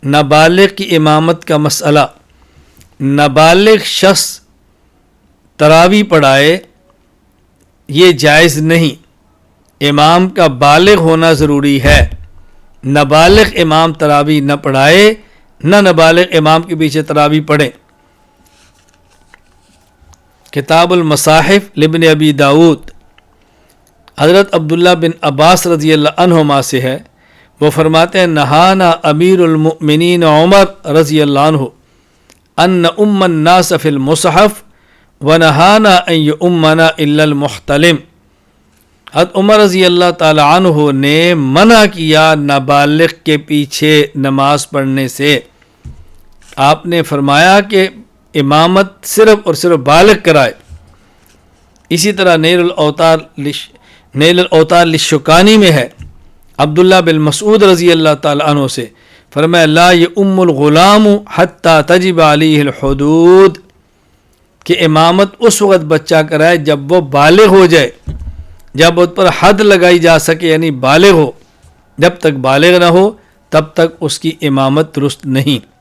نابالغ کی امامت کا مسئلہ، نابالغ شخص تراویح پڑھائے یہ جائز نہیں، امام کا بالغ ہونا ضروری ہے۔ نابالغ امام تراویح نہ پڑھائے، نہ نابالغ امام کے پیچھے تراویح پڑھیں۔ کتاب المصاحف لابن ابی داود، حضرت عبداللہ بن عباس رضی اللہ عنہما سے ہے، وہ فرماتے ہیں نہانا امیر المؤمنین عمر رضی اللہ عنہ ان ام الناس فی المصحف ونہانا ان یؤمنا الا المحتلم۔ حضرت عمر رضی اللہ تعالی عنہ نے منع کیا نابالغ کے پیچھے نماز پڑھنے سے۔ آپ نے فرمایا کہ امامت صرف اور صرف بالغ کرائے۔ اسی طرح نیل الاوتار للشوکانی میں ہے، عبداللہ بن مسعود رضی اللہ تعالی عنہ سے، فرمایا لا یؤم الغلام حتی تجب علیہ الحدود، کہ امامت اس وقت بچہ کرائے جب وہ بالغ ہو جائے، جب اس پر حد لگائی جا سکے، یعنی بالغ ہو۔ جب تک بالغ نہ ہو تب تک اس کی امامت درست نہیں۔